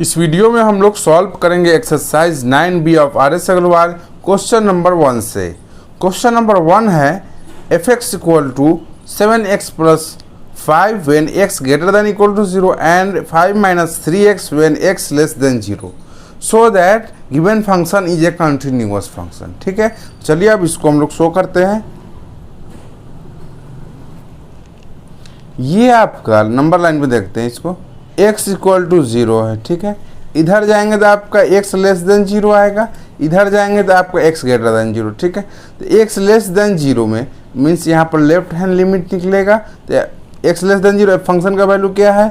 इस वीडियो में हम लोग सॉल्व करेंगे exercise 9B of RS Agarwal question number 1 से। क्वेश्चन नंबर 1 है fx equal to 7x plus 5 when x greater than equal to 0 and 5 minus 3x when x less than 0 so that given function is a continuous function. ठीक है, चलिए अब इसको हम लोग show करते हैं। ये आपका नंबर लाइन पे देखते हैं इसको, x इक्वल टू 0 है। ठीक है, इधर जाएंगे तो आपका x लेस देन 0 आएगा, इधर जाएंगे तो आपका x ग्रेटर देन 0। ठीक है, तो x लेस देन 0 में मीन्स यहाँ पर लेफ्ट हैंड लिमिट निकलेगा। तो x लेस देन 0 फंक्शन का वैल्यू क्या है,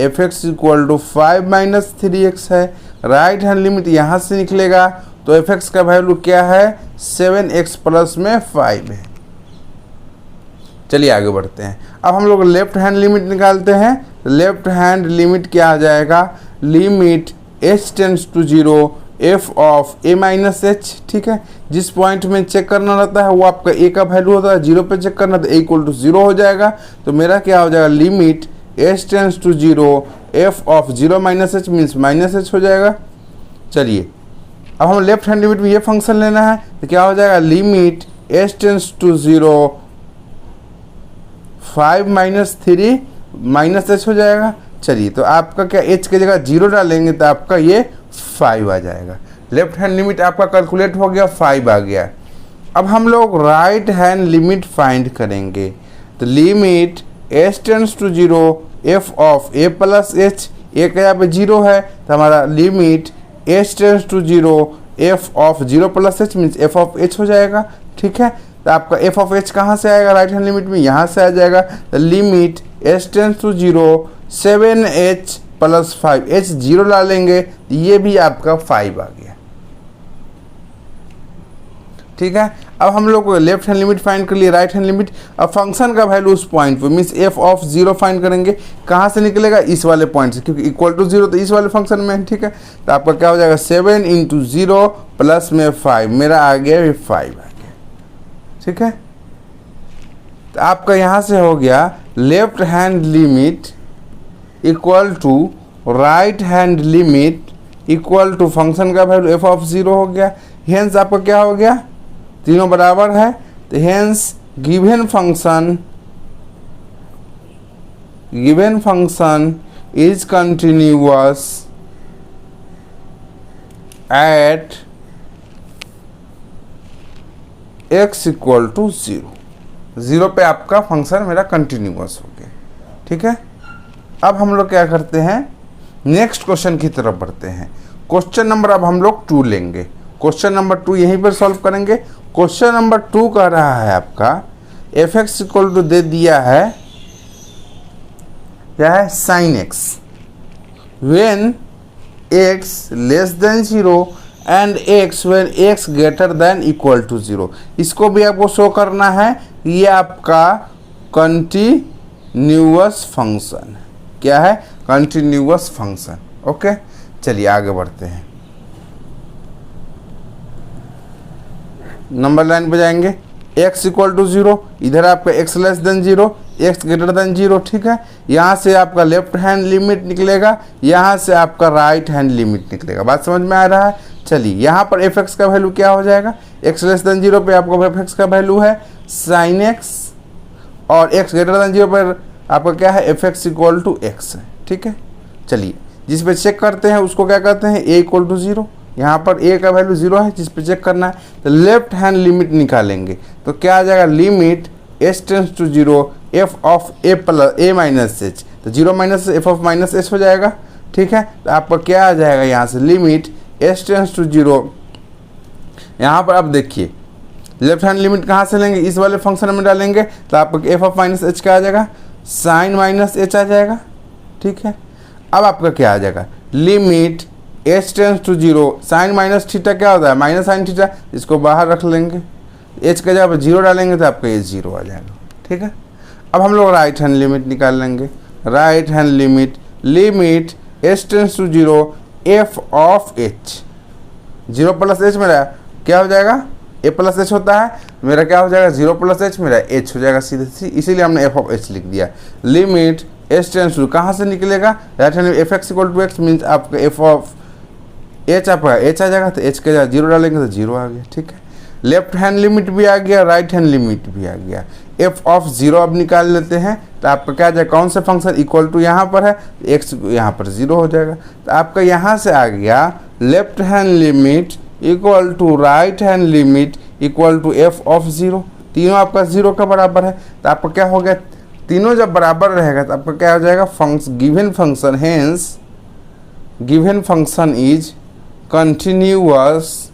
fx equal to 5 minus 3x है। राइट हैंड लिमिट यहाँ से निकलेगा तो fx का वैल्यू क्या है, 7x प्लस में 5 है। चलिए आगे बढ़ते हैं। अब हम लोग लेफ्ट हैंड लिमिट निकालते हैं। लेफ्ट हैंड लिमिट क्या आ जाएगा, limit h tends to 0 f of a minus h। ठीक है, जिस पॉइंट में चेक करना रहता है वो आपका a का वैल्यू होता है, 0 पे चेक करना तो a इक्वल टू 0 हो जाएगा। तो मेरा क्या हो जाएगा, limit h tends to 0 f of 0 minus h means minus h हो जाएगा। चलिए अब हम लेफ्ट हैंड लिमिट में ये फंक्शन लेना है तो क्या हो जाएगा, limit h tends to 0 5 minus 3 minus h हो जाएगा। चलिए तो आपका क्या h की जगह 0 डालेंगे तो आपका ये 5 आ जाएगा। लेफ्ट हैंड लिमिट आपका कैलकुलेट हो गया, 5 आ गया। अब हम लोग राइट हैंड लिमिट फाइंड करेंगे। तो limit h tends to 0 f of a plus h, a का यहाँ पे 0 है तो हमारा limit h tends to 0 f of 0 plus h means f of h हो जाएगा। ठीक है, तो आपका f ऑफ h कहाँ से आएगा, राइट हैंड लिमिट में यहाँ से आ जाएगा। तो limit h tends to 0 7h plus 5, h 0 डालेंगे तो ये भी आपका 5 आ गया। ठीक है, अब हम लोग लेफ्ट हैंड लिमिट फाइंड कर लिए, राइट हैंड लिमिट। अब फंक्शन का वैल्यू उस पॉइंट पे मीन्स f ऑफ 0 फाइंड करेंगे। कहाँ से निकलेगा, इस वाले पॉइंट से, क्योंकि इक्वल टू 0 तो इस वाले फंक्शन में है। ठीक है, तो आपका क्या हो जाएगा, 7 इंटू 0 प्लस में 5, मेरा आ गया 5 आ गया। ठीक है, तो आपका यहाँ से हो गया left hand limit equal to right hand limit equal to function का वैल्यू f ऑफ 0 हो गया। हेंस आपका क्या हो गया, तीनों बराबर है तो hence given function is continuous at x equal to 0 पे आपका फंक्शन मेरा कंटिन्यूअस हो गया। ठीक है, अब हम लोग क्या करते हैं, नेक्स्ट क्वेश्चन की तरफ बढ़ते हैं। क्वेश्चन नंबर अब हम लोग 2 लेंगे। क्वेश्चन नंबर 2 यहीं पर सॉल्व करेंगे। क्वेश्चन नंबर 2 कह रहा है आपका fx इक्वल टू दे दिया है, क्या है, sin x when x less than 0 and x when x greater than equal to 0। इसको भी आपको शो करना है, ये आपका कंटिन्यूअस फंक्शन है। क्या है, कंटिन्यूअस फंक्शन। ओके, चलिए आगे बढ़ते हैं। नंबर लाइन पे जाएंगे, x इक्वल टू 0, इधर आपका x less than 0, x greater then 0। ठीक है, यहाँ से आपका लेफ्ट हैंड लिमिट निकलेगा, यहाँ से आपका राइट हैंड लिमिट निकलेगा। बात समझ में आ रहा है। चलिए यहाँ पर fx का वैल्यू क्या हो जाएगा, x लेस देन 0 पे आपका fx का वैल्यू है sin x और x ग्रेटर देन 0 पर आपका क्या है, fx इक्वल टू x है। ठीक है, चलिए जिस पे चेक करते हैं उसको क्या कहते हैं, a इक्वल टू 0। यहाँ पर a का वैल्यू 0 है जिस पे चेक करना है, तो लेफ्ट हैंड लिमिट निकालेंगे तो क्या आ जाएगा, limit h tends to 0 f of a plus a minus h, तो 0 minus f of minus h हो जाएगा। ठीक है, तो आपका क्या आ जाएगा, यहाँ से लिमिट h टेंड्स टू 0। यहाँ पर अब देखिए लेफ्ट हैंड लिमिट कहाँ से लेंगे, इस वाले फंक्शन में डालेंगे तो आपका f ऑफ माइनस h का आ जाएगा, साइन माइनस h आ जाएगा। ठीक है, अब आपका क्या आ जाएगा, limit h tends to 0 sine minus theta क्या होता है, माइनस साइन थीटा, इसको बाहर रख लेंगे, h का जगह 0 डालेंगे तो आपका h 0 आ जाएगा। ठीक है, अब हम लोग राइट हैंड लिमिट निकाल लेंगे। Right hand limit h tends to 0 f of h, 0 plus h मेरा क्या हो जाएगा, a प्लस h होता है, मेरा क्या हो जाएगा 0 प्लस h मेरा h हो जाएगा सीधे, इसीलिए हमने f ऑफ h लिख दिया। लिमिट एच टेंस टू कहाँ से निकलेगा, right hand F x equal to X means आपका एफ ऑफ एच आपका एच आ जाएगा, तो एच के जगह जीरो डालेंगे तो जीरो आ गया। ठीक है, लेफ्ट हैंड लिमिट भी आ गया, राइट हैंड लिमिट भी आ गया। एफ ऑफ जीरो अब निकाल लेते हैं, तो आपका क्या आ जाएगा, कौन सा फंक्शन इक्वल टू यहाँ पर है, एक्स यहाँ पर जीरो हो जाएगा। तो आपका यहाँ से आ गया left hand limit equal to right hand limit equal to F of zero, तीनों आपका जीरो का बराबर है। तो आपका क्या हो गया, तीनों जब बराबर रहेगा तो आपका क्या हो जाएगा, given function, hence given function is continuous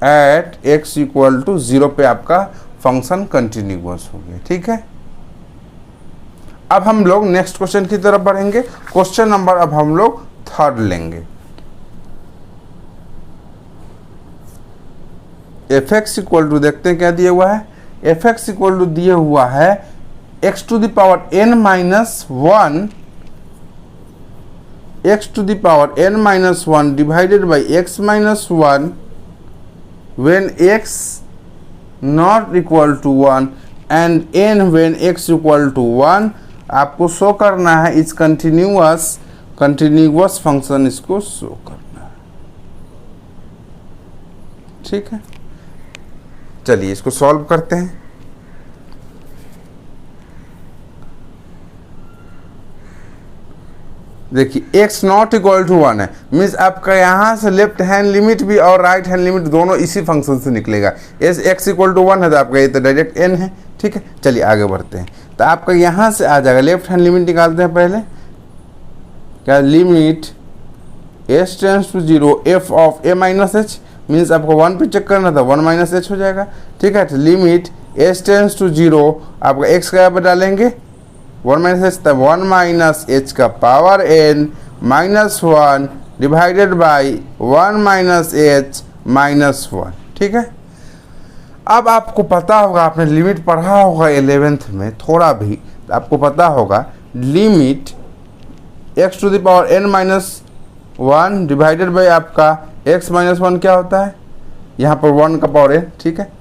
at X equal to zero पे आपका फंक्शन कंटिन्यूअस हो गया। ठीक है, अब हम लोग नेक्स्ट क्वेश्चन की तरफ बढ़ेंगे। क्वेश्चन नंबर अब हम लोग थर्ड लेंगे। एफ एक्स इक्वल टू देखते हैं क्या दिया हुआ है, एफ एक्स इक्वल टू दिया हुआ है X to the power N minus one, X to the power N minus one divided by X minus one when x not equal to 1 and n when x equal to 1। आपको show करना है इस continuous function, इसको show करना है। ठीक है, चलिए इसको सॉल्व करते हैं। देखिए x नॉट इक्वल टू 1 है, मीन्स आपका यहाँ से लेफ्ट हैंड लिमिट भी और राइट हैंड लिमिट दोनों इसी फंक्शन से निकलेगा। एस एक्स इक्वल टू 1 है तो आपका ये तो डायरेक्ट n है। ठीक है, चलिए आगे बढ़ते हैं। तो आपका यहाँ से आ जाएगा, लेफ्ट हैंड लिमिट निकालते हैं पहले, क्या limit S tends to zero F of A minus H, means आपको 1 पे चेक करना था, 1 माइनस एच हो जाएगा। ठीक है, तो limit S tends to zero आपका एक्स का पर डालेंगे 1 माइनस एच, तब 1 माइनस एच का power N minus 1 divided by 1 minus H minus 1। ठीक है, अब आपको पता होगा, आपने लिमिट पढ़ा होगा 11th में थोड़ा भी, तो आपको पता होगा limit X to the power N minus 1 divided by आपका एक्स माइनस 1 क्या होता है, यहाँ पर 1 का पावर एन। ठीक है,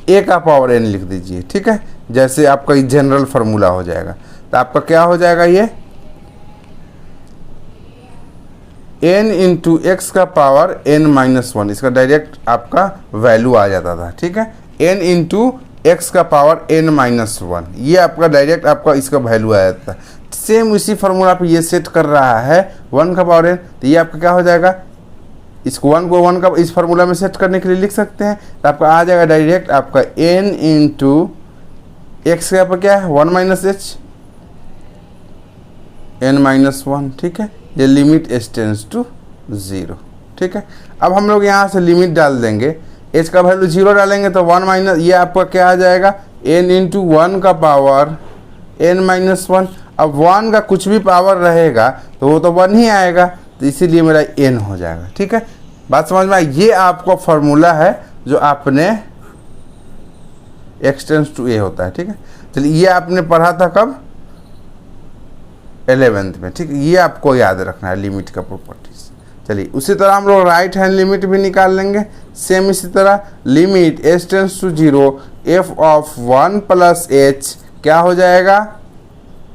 ए का पावर एन लिख दीजिए। ठीक है, जैसे आपका जनरल फार्मूला हो जाएगा, तो आपका क्या हो जाएगा, ये n इंटू एक्स का पावर n माइनस 1, इसका डायरेक्ट आपका वैल्यू आ जाता था। ठीक है, n इंटू एक्स का पावर n माइनस 1, ये आपका डायरेक्ट आपका इसका वैल्यू आ जाता है। सेम इसी फार्मूला पे ये सेट कर रहा है 1 का पावर n, तो ये आपका क्या हो जाएगा, इसको 1 को 1 का इस फार्मूला में सेट करने के लिए लिख सकते हैं। तो आपका आ जाएगा डायरेक्ट आपका n इंटू एक्स का पर क्या है 1 माइनस एच n माइनस 1। ठीक है, ये लिमिट एच टेंस टू 0। ठीक है, अब हम लोग यहाँ से लिमिट डाल देंगे, एच का वैल्यू 0 डालेंगे तो 1 माइनस, ये आपका क्या आ जाएगा n इंटू 1 का पावर n माइनस 1। अब 1 का कुछ भी पावर रहेगा तो वो तो 1 ही आएगा, तो इसीलिए मेरा n हो जाएगा। ठीक है, बात समझ में आई। ये आपका फॉर्मूला है जो आपने एक्स टेंस टू ए होता है। ठीक है, चलिए ये आपने पढ़ा था कब, 11th में। ठीक है, ये आपको याद रखना है लिमिट का प्रॉपर्टीज। चलिए उसी तरह हम लोग राइट हैंड लिमिट भी निकाल लेंगे, सेम इसी तरह limit H tends to 0 F of 1 plus H क्या हो जाएगा,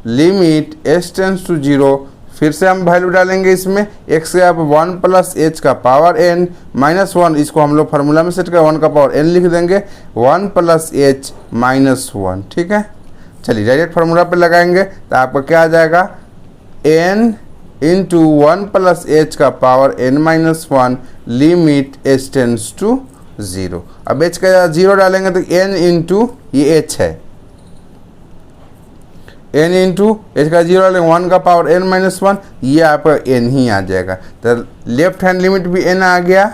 लिमिट एच टेंस टू 0, फिर से हम वैल्यू डालेंगे इसमें, एक्स के आप 1 प्लस एच का पावर n माइनस 1, इसको हम लोग फार्मूला में सेट कर 1 का पावर n लिख देंगे, 1 प्लस एच माइनस 1। ठीक है, चलिए डायरेक्ट फार्मूला पे लगाएंगे तो आपका क्या आ जाएगा, n इंटू 1 प्लस एच का power n minus 1 limit H tends to 0। अब h का 0 डालेंगे तो n इंटू ये h है, n इंटू एच का 0 डालेंगे 1 का पावर n माइनस 1, ये आपका n ही आ जाएगा। तो लेफ्ट हैंड लिमिट भी n आ गया,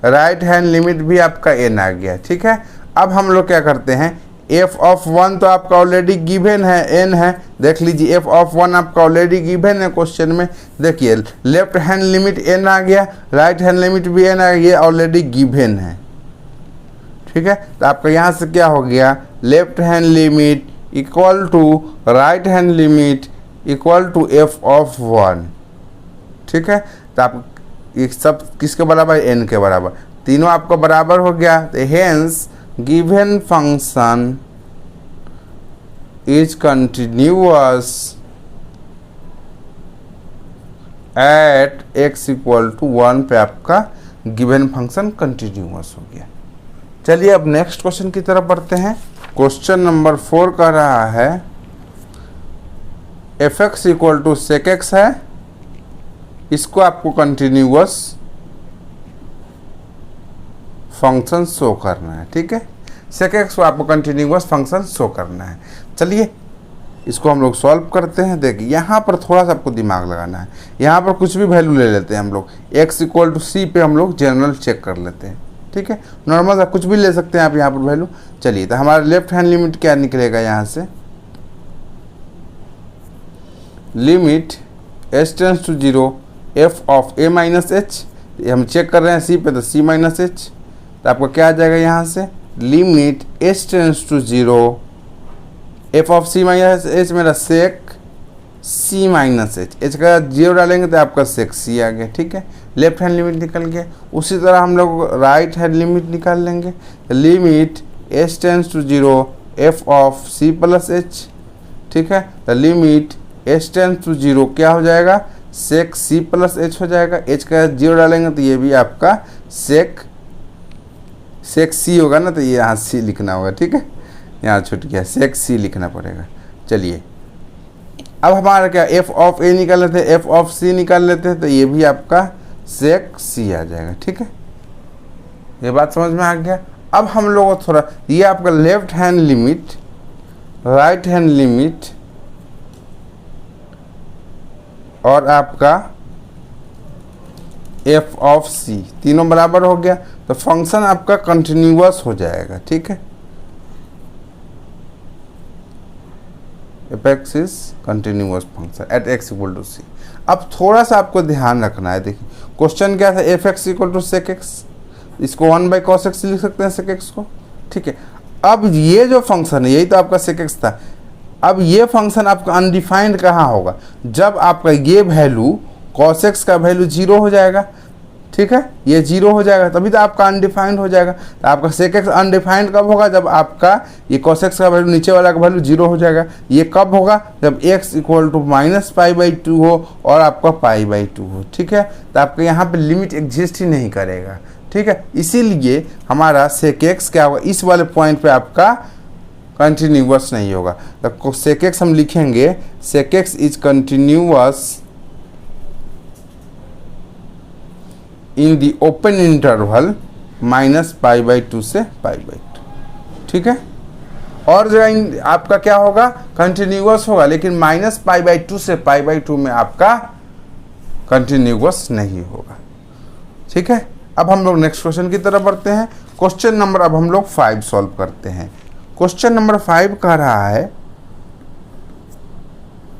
राइट हैंड लिमिट भी आपका n आ गया। ठीक है, अब हम लोग क्या करते हैं, f ऑफ 1 तो आपका ऑलरेडी गिवन है, n है, देख लीजिए f ऑफ 1 आपका ऑलरेडी गिवन है क्वेश्चन में। देखिए लेफ्ट हैंड लिमिट n आ गया, राइट हैंड लिमिट भी n आ गया, ये ऑलरेडी गिवन है। ठीक है, तो आपका यहाँ से क्या हो गया, left hand limit equal to right hand limit equal to F of 1। ठीक है, तो आप ये सब किसके बराबर, n के बराबर, तीनों आपको बराबर हो गया। तो hence given function is continuous at x equal to 1 पे आपका गिवन फंक्शन कंटिन्यूअस हो गया। चलिए अब नेक्स्ट क्वेश्चन की तरफ बढ़ते हैं। क्वेश्चन नंबर 4 कह रहा है F x equal to sec X है, इसको आपको कंटिन्यूअस फंक्शन शो करना है। ठीक है, सेक एक्स को आपको कंटिन्यूअस फंक्शन शो करना है। चलिए इसको हम लोग सॉल्व करते हैं। देखिए यहाँ पर थोड़ा सा आपको दिमाग लगाना है। यहाँ पर कुछ भी वैल्यू ले लेते हैं हम लोग, x इक्वल टू सी पे हम लोग जनरल चेक कर लेते हैं। ठीक है, नॉर्मल सा कुछ भी ले सकते हैं आप यहाँ पर वैल्यू। चलिए तो हमारा लेफ्ट हैंड लिमिट क्या निकलेगा यहाँ से, limit s tends to 0 f of a minus H, हम चेक कर रहे हैं सी पे तो c माइनस एच, तो आपको क्या आ जाएगा यहाँ से limit s tends to 0 f of c minus H, मेरा sec c minus H, H का 0 डालेंगे तो आपका सेक c आ गया। ठीक है, लेफ्ट हैंड लिमिट निकल गया। उसी तरह हम लोग राइट हैंड लिमिट निकाल लेंगे, limit s tends to 0 f of c plus H. ठीक है, तो लिमिट s टेंस टू 0 क्या हो जाएगा, सेक c प्लस एच हो जाएगा। h का 0 डालेंगे तो ये भी आपका सेक c होगा ना, तो ये यहाँ c लिखना होगा। ठीक है, यहाँ छूट गया, सेक c लिखना पड़ेगा। चलिए अब हमारा क्या f ऑफ a निकाल लेते हैं, f ऑफ c निकाल लेते हैं, तो ये भी आपका सेक c आ जाएगा। ठीक है, ये बात समझ में आ गया। अब हम लोग को थोड़ा ये आपका left hand limit, right hand limit और आपका f ऑफ c तीनों बराबर हो गया, तो फंक्शन आपका कंटिन्यूअस हो जाएगा। ठीक है, F x is continuous function at x equal to c। अब थोड़ा सा आपको ध्यान रखना है। देखिए क्वेश्चन क्या था, F x equal to sec X, इसको 1 बाई कॉस एक्स लिख सकते हैं सेक एक्स को। ठीक है, अब ये जो फंक्शन है यही तो आपका सेक एक्स था। अब ये फंक्शन आपका अनडिफाइंड कहाँ होगा, जब आपका ये वैल्यू कॉस एक्स का वैल्यू 0 हो जाएगा। ठीक है, ये 0 हो जाएगा तभी तो आपका अनडिफाइंड हो जाएगा। तो आपका सेक एक्स अनडिफाइंड कब होगा, जब आपका ये कॉस एक्स का वैल्यू नीचे वाला का वैल्यू 0 हो जाएगा। ये कब होगा, जब x equal to minus pi by 2 हो और आपका पाई बाई 2 हो। ठीक है, तो आपका यहाँ पे लिमिट एग्जिस्ट ही नहीं करेगा। ठीक है, इसीलिए हमारा सेक एक्स क्या होगा, इस वाले पॉइंट पे आपका कंटिन्यूअस नहीं होगा। तो सेक एक्स हम लिखेंगे, sec X is continuous in the open interval minus pi by 2 से पाई बाई 2। ठीक है, और जगह आपका क्या होगा, कंटिन्यूअस होगा, लेकिन माइनस पाई बाई 2 से पाई बाई 2 में आपका कंटिन्यूअस नहीं होगा। ठीक है, अब हम लोग नेक्स्ट क्वेश्चन की तरफ बढ़ते हैं। क्वेश्चन नंबर अब हम लोग 5 सॉल्व करते हैं। क्वेश्चन नंबर 5 कह रहा है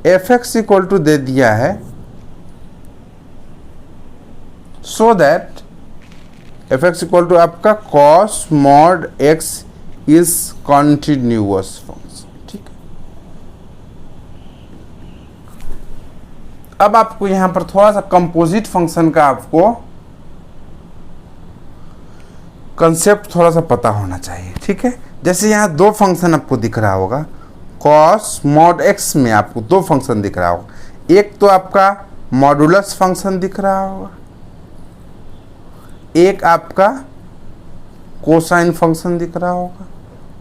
एफ एक्स इक्वल टू दे दिया है, so that F x equal to आपका cos mod X is continuous function. ठीक है, अब आपको यहां पर थोड़ा सा कंपोजिट फंक्शन का आपको कंसेप्ट थोड़ा सा पता होना चाहिए। ठीक है, जैसे यहाँ 2 फंक्शन आपको दिख रहा होगा, कॉस मॉड एक्स में आपको 2 फंक्शन दिख रहा होगा। एक तो आपका मॉडुलस फंक्शन दिख रहा होगा, एक आपका कोसाइन फंक्शन दिख रहा होगा।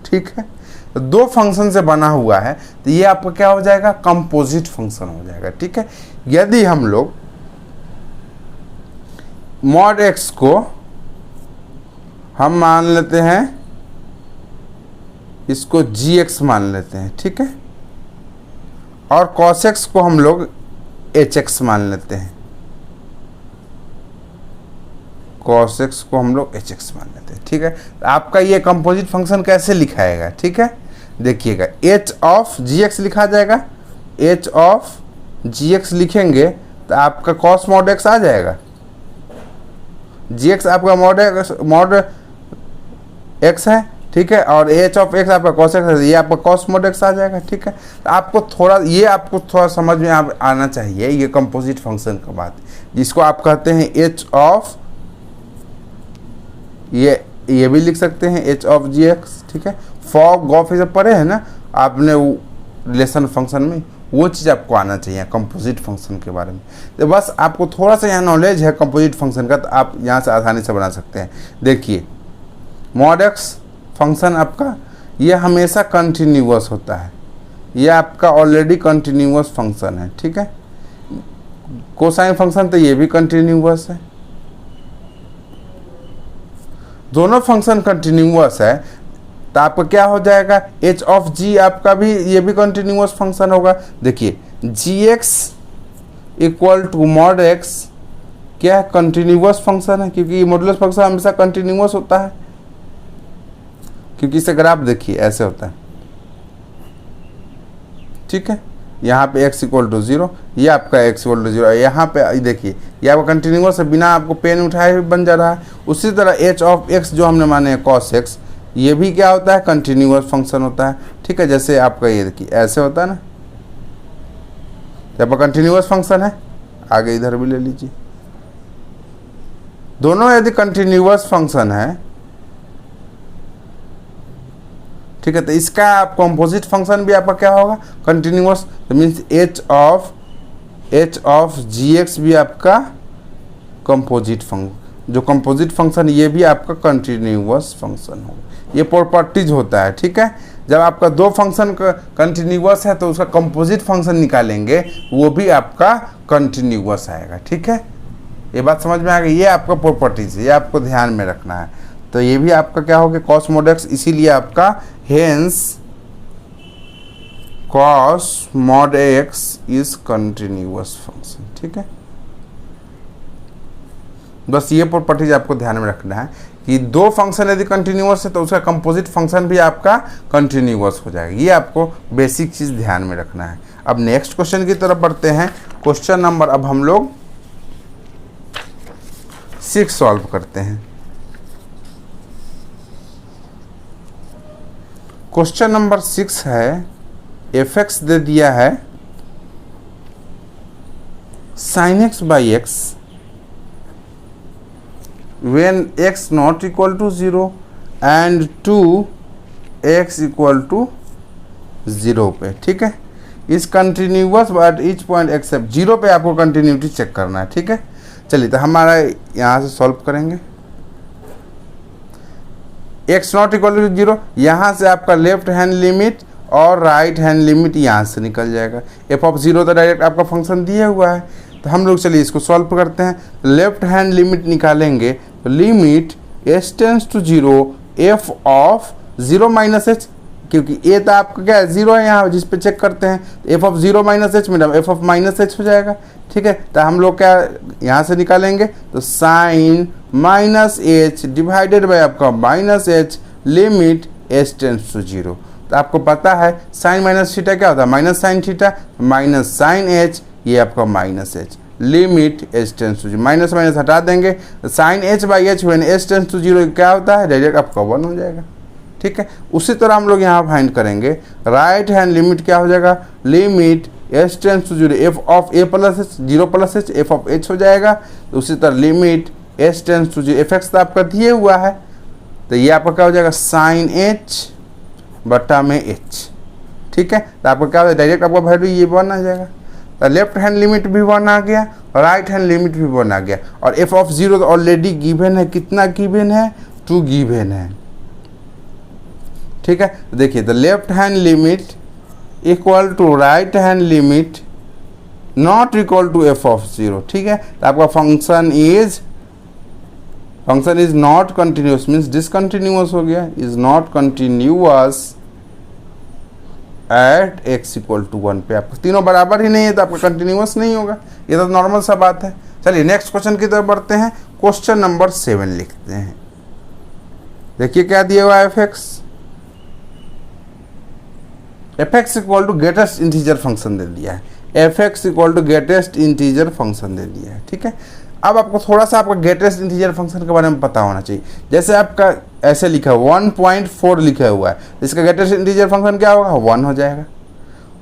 ठीक है, तो 2 फंक्शन से बना हुआ है, तो ये आपका क्या हो जाएगा, कंपोजिट फंक्शन हो जाएगा। ठीक है, यदि हम लोग मॉड एक्स को हम मान लेते हैं, इसको जी एक्स मान लेते हैं। ठीक है, और कॉस एक्स को हम लोग एच एक्स मान लेते हैं, कॉस एक्स को हम लोग एच एक्स मान लेते हैं। ठीक है, तो आपका ये कंपोजिट फंक्शन कैसे लिखाएगा। ठीक है, देखिएगा एच ऑफ जी एक्स लिखा जाएगा, एच ऑफ जी एक्स लिखेंगे तो आपका कॉस मॉड एक्स आ जाएगा। जी एक्स आपका मॉड एक्स है। ठीक है, और एच ऑफ एक्स आपका कॉस एक्स है, ये आपका कॉस मॉड एक्स आ जाएगा। ठीक है, तो आपको थोड़ा समझ में आना चाहिए ये कंपोजिट फंक्शन का बात, जिसको आप कहते हैं एच ऑफ, ये भी लिख सकते हैं एच ऑफ जी एक्स। ठीक है, फॉग गॉफ ये सब पढ़े हैं ना आपने, रिलेशन फंक्शन में, वो चीज़ आपको आना चाहिए कंपोजिट फंक्शन के बारे में। तो बस आपको थोड़ा सा यहाँ नॉलेज है कंपोजिट फंक्शन का, तो आप यहाँ से आसानी से बना सकते हैं। देखिए मॉड एक्स फंक्शन आपका ये हमेशा कंटिन्यूअस होता है, ये आपका ऑलरेडी कंटिन्यूअस फंक्शन है, ठीक है। कोसाइन फंक्शन तो ये भी कंटिन्यूअस है, दोनों फंक्शन कंटिन्यूअस है, तो आपका क्या हो जाएगा h ऑफ g आपका भी ये भी कंटिन्यूअस फंक्शन होगा। देखिए gx equal to mod x क्या है, कंटिन्यूअस फंक्शन है, क्योंकि मॉडुलस फंक्शन हमेशा कंटिन्यूअस होता है, क्योंकि इसे ग्राफ देखिए ऐसे होता है, ठीक है। यहाँ पे x इक्वल टू 0, ये आपका x इक्वल टू 0, यहाँ पे देखिए ये आपका कंटिन्यूअस है, बिना आपको पेन उठाए भी बन जा रहा है। उसी तरह h ऑफ x जो हमने माने cos x, ये भी क्या होता है, कंटिन्यूअस फंक्शन होता है, ठीक है। जैसे आपका ये देखिए ऐसे होता है ना, जब कंटिन्यूअस फंक्शन है, आगे इधर भी ले लीजिए, दोनों यदि कंटिन्यूअस फंक्शन है, ठीक है, तो इसका आप कंपोजिट फंक्शन भी आपका क्या होगा, कंटिन्यूअस, तो मीन्स h ऑफ gx भी आपका कंपोजिट फंक्शन, जो कंपोजिट फंक्शन ये भी आपका कंटिन्यूअस फंक्शन होगा। ये प्रॉपर्टीज होता है, ठीक है। जब आपका दो फंक्शन कंटिन्यूअस है तो उसका कंपोजिट फंक्शन निकालेंगे, वो भी आपका कंटिन्यूअस आएगा, ठीक है। ये बात समझ में आ गई, ये आपका प्रॉपर्टीज है, ये आपको ध्यान में रखना है। तो ये भी आपका क्या हो गया कॉस मॉड एक्स, इसीलिए आपका hence cos mod X is continuous function, ठीक है। बस ये प्रॉपर्टीज आपको ध्यान में रखना है कि दो फंक्शन यदि कंटिन्यूअस है तो उसका कंपोजिट फंक्शन भी आपका कंटिन्यूअस हो जाएगा, ये आपको बेसिक चीज ध्यान में रखना है। अब नेक्स्ट क्वेश्चन की तरफ बढ़ते हैं। क्वेश्चन नंबर अब हम लोग 6 सॉल्व करते हैं। क्वेश्चन नंबर 6 है, एफ एक्स दे दिया है sine x by x when x not equal to 0 and 2x equal to 0 पे, ठीक है। इस continuous but each point accept 0 पे आपको कंटिन्यूटी चेक करना है, ठीक है। चलिए तो हमारा यहाँ से सॉल्व करेंगे। x नॉट इक्वल टू 0, यहाँ से आपका लेफ्ट हैंड लिमिट और राइट हैंड लिमिट यहाँ से निकल जाएगा। f ऑफ 0 तो डायरेक्ट आपका फंक्शन दिया हुआ है, तो हम लोग चलिए इसको सॉल्व करते हैं। लेफ्ट हैंड लिमिट निकालेंगे तो limit s tends to 0 f of 0 minus h, क्योंकि a तो आपका क्या है 0 है यहाँ जिस पे चेक करते हैं, तो f ऑफ 0 माइनस h मतलब f ऑफ माइनस h हो जाएगा, ठीक है। तो हम लोग क्या यहाँ से निकालेंगे, तो sine minus h divided by आपका minus h limit s tends to 0। तो आपको पता है साइन माइनस थीटा क्या होता है, minus sine theta minus sine h, ये आपका minus h limit h tends to 0, minus minus हटा देंगे, sine h by h when h tends to 0 क्या होता है, डायरेक्ट आपका 1 हो जाएगा, ठीक है। उसी तरह हम लोग यहाँ फाइंड करेंगे राइट हैंड लिमिट क्या हो जाएगा, limit h tends to 0 f of a plus h 0 plus h f of h हो जाएगा। तो उसी तरह limit h tends to 0 f(x) तो आपका दिए हुआ है, तो ये आपका क्या हो जाएगा साइन h बटा में h, ठीक है। तो आपका क्या होगा डायरेक्ट आपका वैल्यू ये 1 आ जाएगा। तो लेफ्ट हैंड लिमिट भी 1 आ गया और राइट हैंड लिमिट भी 1 आ गया, और f ऑफ 0 तो ऑलरेडी गिवन है, कितना गिवन है 2 गिवन है, ठीक है। तो देखिए the left hand limit equal to right hand limit not equal to f of 0, ठीक है। तो आपका function is not continuous, means discontinuous हो गया, is not continuous at x equal to 1 पे। आपको तीनों बराबर ही नहीं है तो आपका कंटिन्यूअस नहीं होगा, ये तो नॉर्मल सा बात है। चलिए नेक्स्ट क्वेश्चन की तरफ बढ़ते हैं। क्वेश्चन नंबर 7 लिखते हैं। देखिए क्या दिया हुआ है, F x equal to greatest integer function दे दिया है, F x equal to greatest integer function दे दिया है, ठीक है। अब आपको थोड़ा सा आपका ग्रेटेस्ट इंटीजर फंक्शन के बारे में पता होना चाहिए। जैसे आपका ऐसे लिखा है 1.4 लिखा हुआ है, इसका ग्रेटेस्ट इंटीजर फंक्शन क्या होगा 1 हो जाएगा।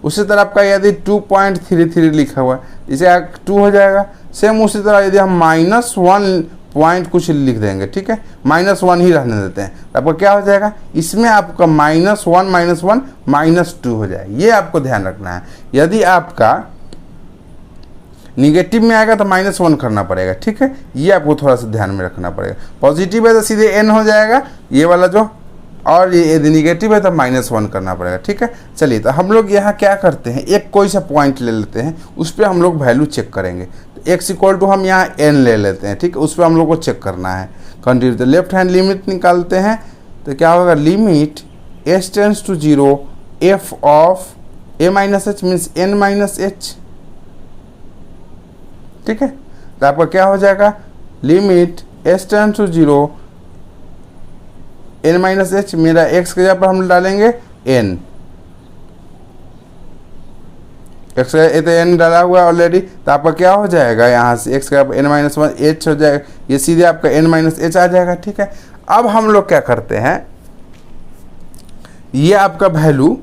उसी तरह आपका यदि 2.33 लिखा हुआ है, इसे 2 हो जाएगा। सेम उसी तरह यदि हम -1.33 पॉइंट कुछ लिख देंगे, ठीक है, -1 ही रहने देते हैं। तो आपका क्या हो जाएगा, इसमें आपका -1 -2 हो जाए, ये आपको ध्यान रखना है। यदि आपका निगेटिव में आएगा तो -1 करना पड़ेगा, ठीक है, ये आपको थोड़ा सा ध्यान में रखना पड़ेगा। पॉजिटिव है तो सीधे n हो जाएगा ये वाला जो, और ये यदि निगेटिव है तो -1 करना पड़ेगा, ठीक है। चलिए, तो हम लोग यहाँ क्या करते हैं, एक कोई सा पॉइंट ले लेते हैं, उस पर हम लोग वैल्यू चेक करेंगे। तो x इक्वल टू हम यहाँ n ले लेते हैं, ठीक है, उस पर हम लोग को चेक करना है कंटिन्यू। तो लेफ्ट हैंड लिमिट निकालते हैं, तो क्या होगा, limit s tends to 0 f of a minus h means n minus h, ठीक है। तो आपका क्या हो जाएगा, limit s tends to 0 n minus h, मेरा x के जगह पर हम डालेंगे n, x ए तो n डाला हुआ है ऑलरेडी। तो आपका क्या हो जाएगा, यहाँ से x का n माइनस 1 h हो जाएगा, ये सीधे आपका n माइनस h आ जाएगा, ठीक है। अब हम लोग क्या करते हैं, ये आपका वैल्यू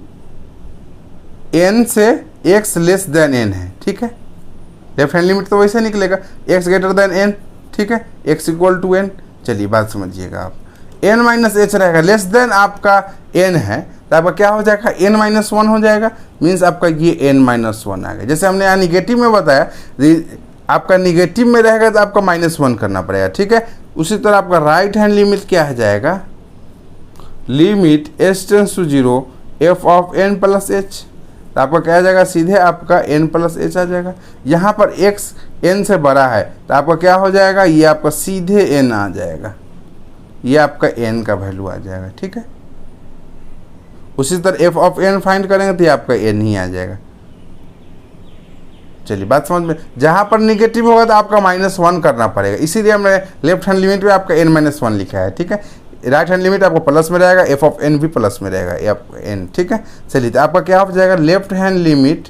n से x लेस देन n है, ठीक है। लेफ्ट हैंड लिमिट तो वैसे निकलेगा x ग्रेटर देन n, ठीक है, x इक्वल टू n। चलिए बात समझिएगा आप, n माइनस h रहेगा, लेस देन आपका n है, तो आपका क्या हो जाएगा, n माइनस 1 हो जाएगा, मीन्स आपका ये n माइनस 1 आ गया। जैसे हमने यहाँ निगेटिव में बताया, आपका निगेटिव में रहेगा तो आपका -1 करना पड़ेगा, ठीक है। उसी तरह आपका राइट हैंड लिमिट क्या हो जाएगा, limit s tends to 0 f of n plus h। तो आपका क्या आ जाएगा, सीधे आपका n प्लस h आ जाएगा। यहाँ पर x n से बड़ा है तो आपका क्या हो जाएगा, ये आपका सीधे n आ जाएगा, ये आपका n का वैल्यू आ जाएगा, ठीक है। उसी तरह f ऑफ n फाइंड करेंगे तो ये आपका n ही आ जाएगा। चलिए बात समझ में, जहाँ पर निगेटिव होगा तो आपका -1 करना पड़ेगा, इसीलिए हमने लेफ्ट हैंड लिमिट में आपका n-1 लिखा है, ठीक है। राइट हैंड लिमिट आपको प्लस में रहेगा, f ऑफ n भी प्लस में रहेगा, n, ठीक है। चलिए, तो आपका क्या हो जाएगा, left hand limit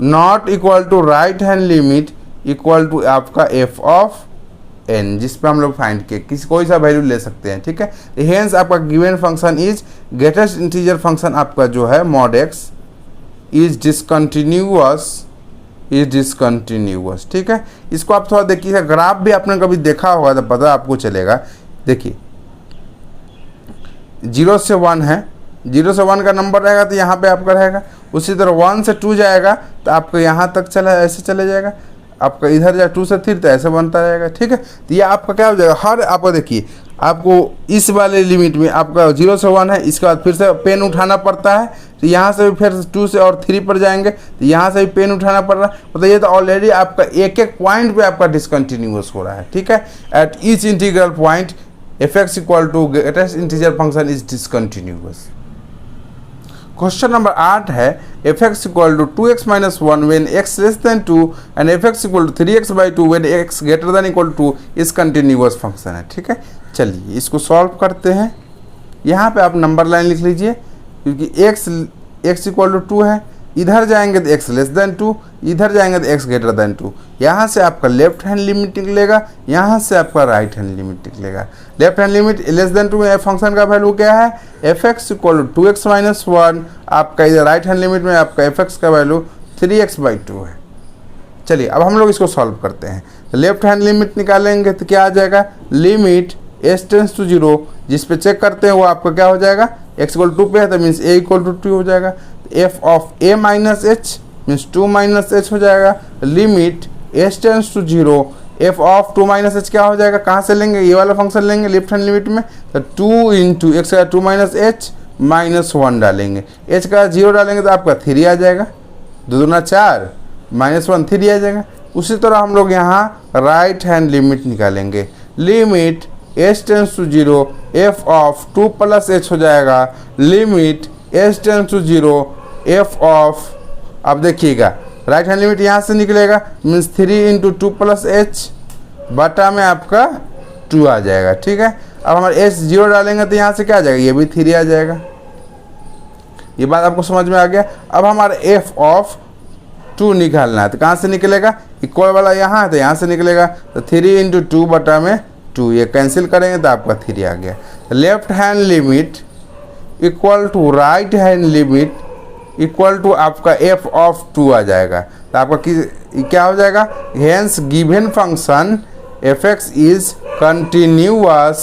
not equal to right hand limit equal to आपका f ऑफ n, जिस पे हम लोग फाइंड किए, किसी कोई सा वैल्यू ले सकते हैं, ठीक है। हेंस आपका given function is greatest integer function आपका जो है mod x इज डिसकंटिन्यूअस, ठीक है। इसको आप थोड़ा देखिएगा, ग्राफ भी आपने कभी देखा होगा तो पता आपको चलेगा। देखिए 0 से 1 है, 0 से 1 का नंबर रहेगा तो यहाँ पे आपका रहेगा, उसी तरह 1 से 2 जाएगा तो आपका यहाँ तक चला, ऐसे चले जाएगा, आपका इधर जाए 2 से 3 तो ऐसे बनता रहेगा, ठीक है। तो ये आपका क्या हो जाएगा, हर आपको देखिए, आपको इस वाले लिमिट में आपका 0 से 1 है, इसके बाद फिर से पेन उठाना पड़ता है, तो यहाँ से भी फिर 2 से और 3 पर जाएंगे तो यहाँ से भी पेन उठाना पड़ रहा है, मतलब ये तो ऑलरेडी आपका एक एक पॉइंट पे आपका डिसकंटिन्यूअस हो रहा है, ठीक है। At each integral point f(x) equal to greatest integer function is discontinuous. Question number 8 है, f(x) equal to 2x minus 1 when x less than 2 and f(x) equal to 3x by 2 when x greater than equal to 2 is continuous function है, ठीक है। चलिए इसको solve करते हैं। यहाँ पे आप नंबर लाइन लिख लीजिए, क्योंकि x इक्वल टू 2 है, इधर जाएंगे तो x लेस देन 2, इधर जाएंगे तो x ग्रेटर देन 2। यहाँ से आपका लेफ्ट हैंड लिमिट निकलेगा, यहाँ से आपका राइट हैंड लिमिट निकलेगा। Left hand limit less than 2 में फंक्शन का वैल्यू क्या है, f(x) equal to 2x minus 1, आपका इधर राइट हैंड लिमिट में आपका f(x) का वैल्यू 3x बाई 2 है। चलिए अब हम लोग इसको सॉल्व करते हैं। तो लेफ्ट हैंड लिमिट निकालेंगे तो क्या आ जाएगा, लिमिट s टेंस टू 0, जिस पे चेक करते हैं वो आपका क्या हो जाएगा, x इक्वल टू 2 पे है तो मीन्स a इक्वल टू 2 हो जाएगा। f of a minus h means 2 minus h हो जाएगा। Limit s tends to 0, f of 2 minus h क्या हो जाएगा, कहाँ से लेंगे, ये वाला फंक्शन लेंगे लेफ्ट हैंड लिमिट में, तो 2 इंटू x का 2 माइनस h माइनस 1 डालेंगे, h का 0 डालेंगे तो आपका 3 आ जाएगा, 2 दूना 4 माइनस 1 3 आ जाएगा। उसी तरह हम लोग यहाँ राइट हैंड लिमिट निकालेंगे, limit s tends to 0 f of 2 plus h हो जाएगा। Limit s tends to 0 f of, अब देखिएगा राइट हैंड लिमिट यहाँ से निकलेगा मीन्स 3 इंटू 2 प्लस h बटा में आपका 2 आ जाएगा, ठीक है। अब हमारे s 0 डालेंगे तो यहाँ से क्या आ जाएगा, ये भी 3 आ जाएगा। ये बात आपको समझ में आ गया। अब हमारे f ऑफ 2 निकालना है तो कहाँ से निकलेगा, इक्वल वाला यहाँ है तो यहाँ से निकलेगा, तो 3 इंटू 2 बटा में 2, ये कैंसिल करेंगे तो आपका 3 आ गया। Left hand limit equal to right hand limit equal to आपका f ऑफ 2 आ जाएगा। तो आपका क्या हो जाएगा, hence given function f(x) is continuous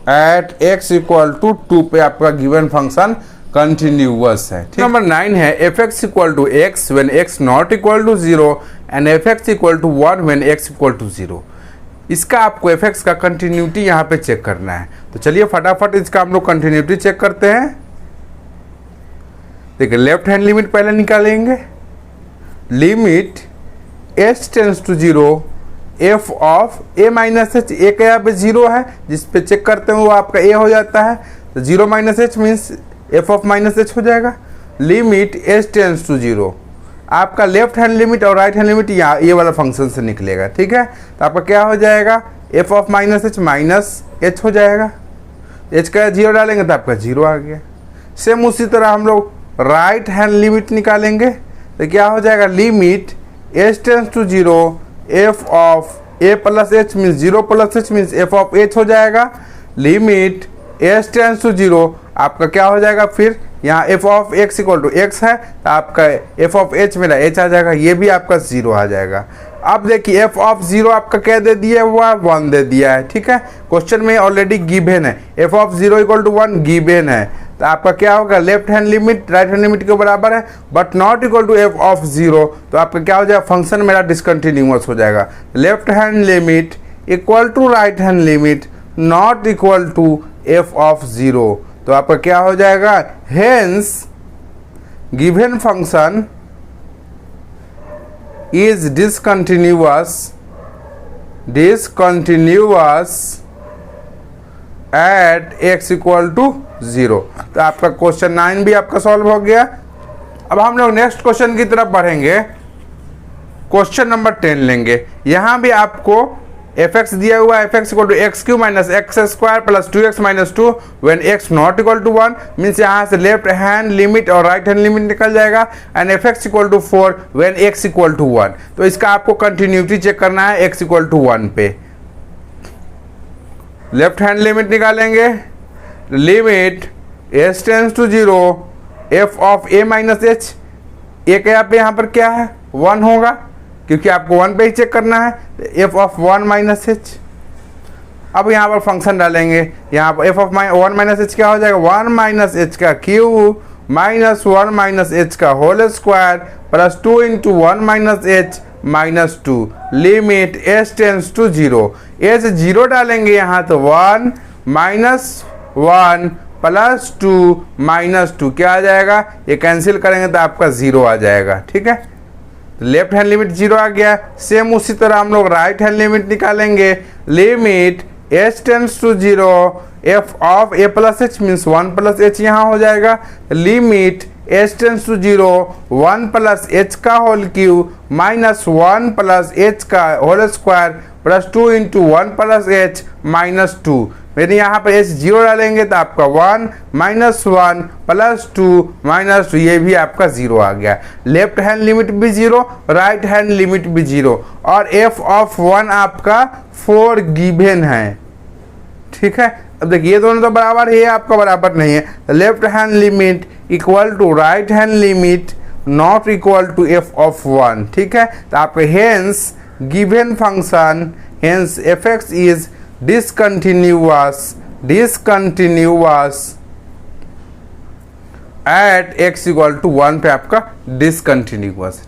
at x equal to 2 पे आपका गिवन फंक्शन कंटिन्यूअस है। नंबर 9 है F x equal to X when x not equal to 0 and F x equal to 1 when x equal to 0। इसका आपको F x का continuity यहाँ पे check करना है। तो चलिए फटाफट इसका हम लोग कंटिन्यूटी चेक करते हैं। देखिए लेफ्ट हैंड लिमिट पहले निकालेंगे। Limit H tends to 0 F of A minus H, A का यहाँ पे 0 है, जिस पे चेक करते हैं वो आपका ए हो जाता है। तो 0 minus H means F of minus H हो जाएगा। लिमिट एच टेंस टू 0, आपका लेफ्ट हैंड लिमिट और राइट हैंड लिमिट यहाँ ये वाला फंक्शन से निकलेगा, ठीक है। तो आपका क्या हो जाएगा, एफ ऑफ माइनस एच हो जाएगा। एच का 0 डालेंगे तो आपका 0 आ गया। सेम उसी तरह हम लोग राइट हैंड लिमिट निकालेंगे। तो क्या हो जाएगा, limit H tends to 0 F of A plus H means 0 plus H means F of H हो जाएगा। लिमिट एच टेंस टू 0 आपका क्या हो जाएगा, फिर यहाँ f of x equal to x है तो आपका एफ ऑफ एच मेरा एच आ जाएगा, ये भी आपका 0 आ जाएगा। अब देखिए एफ ऑफ 0 आपका क्या दे दिया हुआ, 1 दे दिया है, ठीक है। क्वेश्चन में ऑलरेडी गिवन है f of 0 equal to 1 given है। तो आपका क्या होगा, left hand limit right hand limit के बराबर है but not equal to F of 0। तो आपका क्या हो जाएगा, फंक्शन मेरा डिसकंटिन्यूअस हो जाएगा। Left hand limit equal to right hand limit not equal to F of 0। तो आपका क्या हो जाएगा, hence given function is discontinuous at x equal to 0। तो आपका क्वेश्चन 9 भी आपका सॉल्व हो गया। अब हम लोग नेक्स्ट क्वेश्चन की तरफ बढ़ेंगे। क्वेश्चन नंबर 10 लेंगे। यहाँ भी आपको एफ एक्स दिया हुआ है, F x equal to x cube minus x square plus 2x minus 2 when x not equal to 1 means यहाँ से लेफ्ट हैंड लिमिट और राइट हैंड लिमिट निकल जाएगा। And F x equal to 4 when x equal to 1। तो इसका आपको continuity check करना है एक्स इक्वल टू 1 पे। लेफ्ट हैंड लिमिट निकालेंगे। Limit H tends to 0 F of A minus H, A का यहाँ पर क्या है, 1 होगा क्योंकि आपको 1 पे ही चेक करना है। एफ ऑफ 1 माइनस एच, अब यहाँ पर फंक्शन डालेंगे। यहाँ पर एफ ऑफ 1 माइनस एच क्या हो जाएगा, 1 माइनस एच का क्यू माइनस 1 माइनस एच का whole square plus 2 into 1 minus H minus 2। Limit H tends to 0, h 0 डालेंगे यहाँ तो 1 माइनस 1 प्लस 2 माइनस 2 क्या आ जाएगा, ये कैंसिल करेंगे तो आपका 0 आ जाएगा, ठीक है। लेफ्ट हैंड लिमिट 0 आ गया। सेम उसी तरह हम लोग राइट हैंड लिमिट निकालेंगे। Limit H tends to 0 F of A plus H means 1 plus H यहाँ हो जाएगा। Limit H tends to 0 1 plus H का whole cube minus 1 plus H का whole square plus 2 into 1 plus H minus 2। मेरे यहाँ पर H 0 डालेंगे तो आपका 1 माइनस 1 प्लस 2 माइनस 2, ये भी आपका 0 आ गया। लेफ्ट हैंड लिमिट भी 0 राइट हैंड लिमिट भी 0 और एफ ऑफ 1 आपका 4 गिवन है, ठीक है। अब देखिए ये दोनों तो बराबर है, ये आपका बराबर नहीं है। Left hand limit equal to right hand limit not equal to F of 1, ठीक है। तो आपके hence given function hence f x is discontinuous at x equal to 1 पे आपका डिसकंटिन्यूअस।